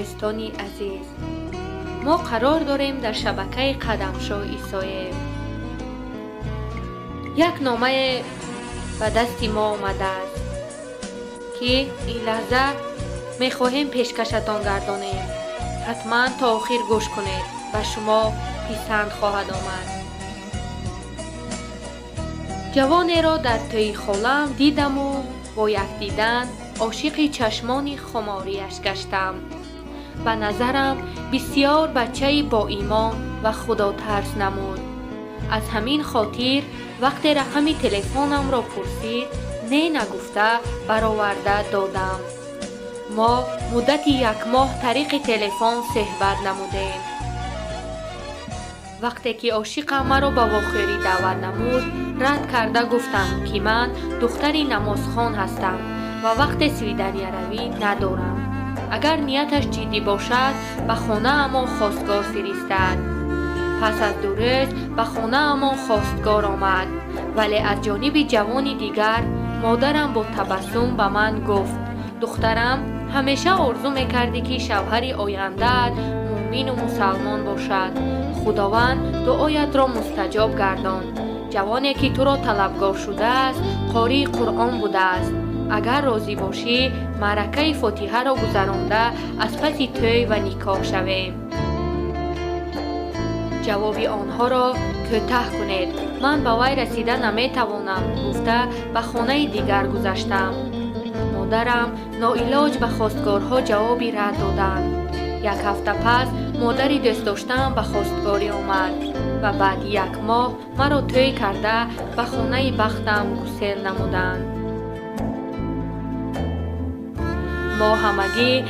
دوستانی عزیز، ما قرار داریم در شبکه قدمشو ایسایه یک نامه به دست ما آمده است که این لحظه می خواهیم پیشکشتان گردانیم. حتما تا آخر گوش کنید، به شما پسند خواهد آمد. جوانی را در طی خالم دیدم و با یک دیدن عاشق چشمان خماریش گشتم. به نظرم بسیار بچه با ایمان و خدا ترس نمود. از همین خاطر وقتی رقم تلفنم را پرسید نه نگفته برآورده دادم. ما مدت 1 ماه طریق تلفن صحبت نمودیم. وقتی که عاشقم مرا به واخوری دعوت نمود رد کرده گفتم که من دختری نمازخوان هستم و وقت سویدنی روی ندارم. اگر نیتش جدی باشد به خانه اما خواستگار فرستد. پس از دورش به خانه اما خواستگار آمد، ولی از جانب جوانی دیگر مادرم با تبسم به من گفت دخترم همیشه آرزو میکردی که شوهری آینده‌ات مؤمن و مسلمان باشد. خداوند دعایت را مستجاب گردان. جوانی که تو را طلبگار شده است قاری قرآن بوده است. اگر راضی باشی معرکه فاتحه را گذرانده از پس توی و نکاح شویم. جواب آنها را کوتاه کنید، من به وی رسیده نمیتوانم گفته به خانه دیگر گذشتم. مادرم ناعلاج به خواستگارها جوابی رد دادند. 1 هفته پس مادری دوست داشتم به خواستگاری آمد و بعد 1 ماه مرا توی کرده به خانه بختم گسیل نمودند. ما همگی 1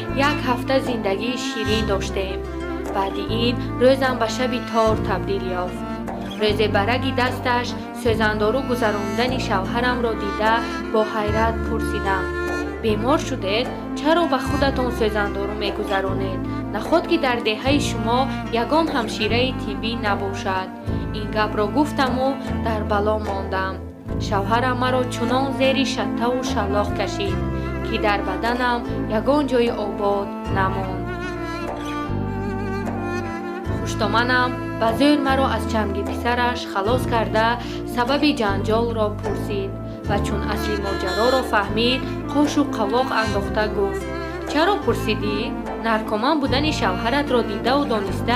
هفته زندگی شیرین داشتیم. بعد این روزم به شب تار تبدیل یافت. روز برگی دستش سوزندارو گذراندن شوهرم را دیده با حیرت پرسیدم بیمار شدید؟ چرا به خودتان سوزندارو میگذرانید؟ نخود که در دهه شما یگان همشیره طبی نباشد. این گپ را گفتم و در بلا ماندم. شوهرم مرا چنان زیر شته و شلاق کشید که در بدنم یگان جای آباد نماند. خوشتامنم به زور مرا از چنگ پسرش خلاص کرده سبب جنجال را پرسید و چون اصلی ماجرا را فهمید قاش و قواق انداخته گفت چرا پرسیدی؟ نرکومن بودن شوهرت را دیده و دانسته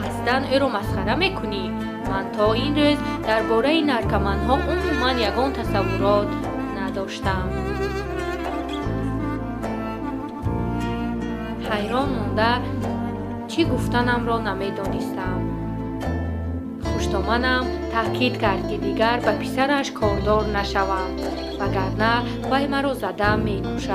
قصدن او را مسخره میکنی؟ من تا این روز درباره نرکومنها عموما یگان تصورات نداشتم. حیران مانده چی گفتنم را نمیدانستم. خوشتامنم تاکید کرد که دیگر به پسرش کاردار نشوم وگرنه وی مرا زده میکشد.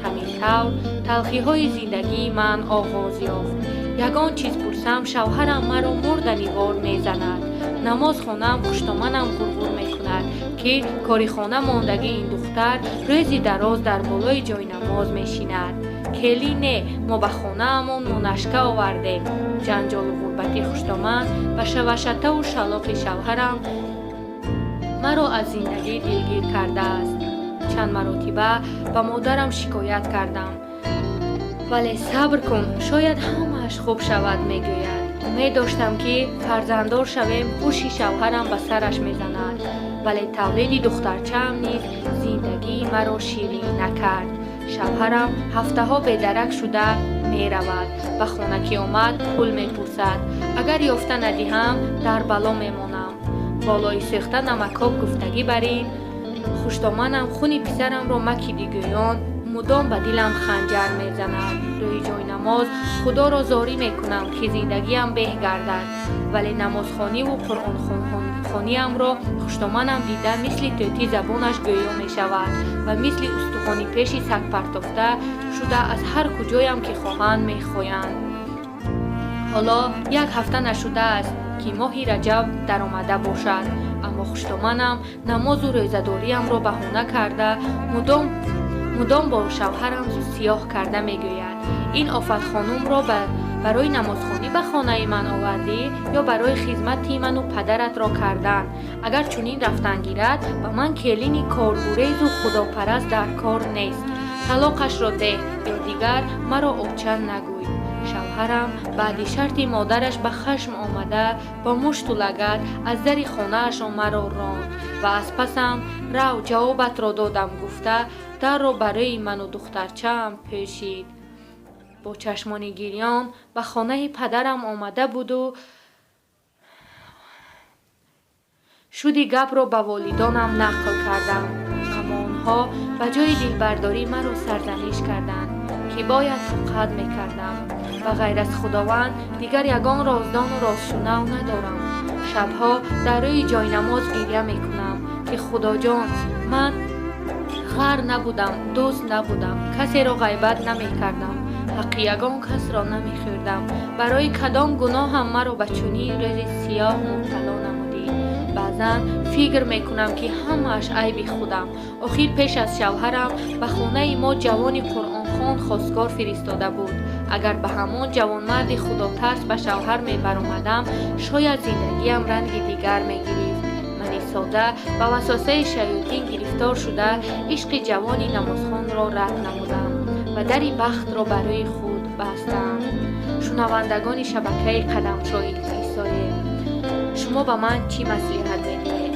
همین طور تلخی های زندگی من آغاز یافت. یگان چیز پرسم شوهرم مرا مردنیوار میزند. نماز خوانم خوشتامنم غرغر میکند که کاری خانه ماندگی این دختر روزی دراز در بالای جای نماز میشیند. کلی نه، ما به خانه امون منشکه آوردیم. جنجال و غربتی خوشتامن و شوشته و شلاق شوهرم مرا از زندگی دلگیر کرده است. چند مرتبه به مادرم شکایت کردم ولی صبر کن شاید همه‌اش خوب شود میگوید. امید داشتم که فرزنددار شویم. هوش شوهرم به سرش میزند ولی تولید دخترچه‌ام نیز زندگی مرا شیرین نکرد. شوهرم هفته ها بیدرک شده می رود. به خانه که آمد پول می پرسد. اگر یافته ندهم در بلا می مانم. بالای سخته نمکاب گفتگی برین. خوشتامنم خون پسرم را مکیدی گویان مدام به دلم خنجر می زند. روی جای نماز خدا را زاری می کنم که زندگیم به گردد ولی نمازخوانی و قرآن خانیم را خوشتامنم دیده مثل توتی زبانش گویا می شود و مثل استخوانی پیش سگ پرتافته شده از هر کجایم که خواهند می خواهند. حالا 1 هفته نشده است که ماه رجب در آمده باشد اما خوشتامنم نماز و روزه‌داریم را بهانه کرده مدام با شوهرم سیاه کرده می گوید این آفت خانم را برای نمازخوانی به خانه من آوردی یا برای خدمت من و پدرت را کردن؟ اگر چنین رفتن گیرد به من کلینی کارگوریز و خداپرست در کار نیست. طلاقش را ده یا دیگر مرا آبچن نگوی. шавҳарам баъди шарти модараш ба хашм омада бо мушту лагат аз дари хонаашон маро ронд ва аз пасам рав ҷавобатро додам гуфта дарро барои ману духтарчаам пӯшид. бо чашмони гирён ба хонаи падарам омада буду шуди гапро ба волидонам нақл кардам, аммо онҳо ба ҷои дилбардорӣ маро сарзаниш карданд, ки бояд тоқат мекардам. ба ғайр аз худованд дигар ягон роздону ростшунав надорам. шабҳо дар рӯи ҷойнамоз гирья мекунам, ки худоҷон, ман ғар набудам, дӯст набудам, касеро ғайбат намекардам, ҳаққи ягон касро намехӯрдам. барои кадом гуноҳам маро ба чунин рӯзи сиёҳ мубтало намудӣ? баъзан фикр мекунам, ки ҳамааш айби худам. охир пеш аз шавҳарам ба хонаи мо ҷавони қуръонхон хостгор фиристода буд. агар ба ҳамон ҷавонмарди худотарс ба шавҳар мебаромадам, шояд зиндагиам ранги дигар мегирифт. мани сода ба васвасаи шаётин гирифтор шуда ишқи ҷавони намозхонро рад намудам ва дари бахтро барои худ бастам. шунавандагони шабакаи қадамшои исоед, шумо ба ман чӣ маслиҳат медиҳед?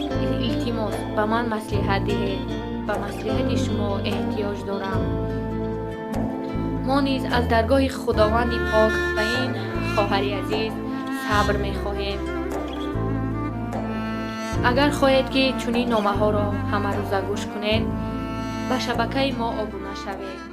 илтимос ба ман маслиҳат диҳед. ба маслиҳати шумо эҳтиёҷ дорам. мо низ аз даргоҳи худованди пок ба ин хоҳари азиз сабр мехоҳем. агар хоҳед ки чунин номаҳоро ҳамарӯза гӯш кунед, ба шабакаи мо обуна шавед.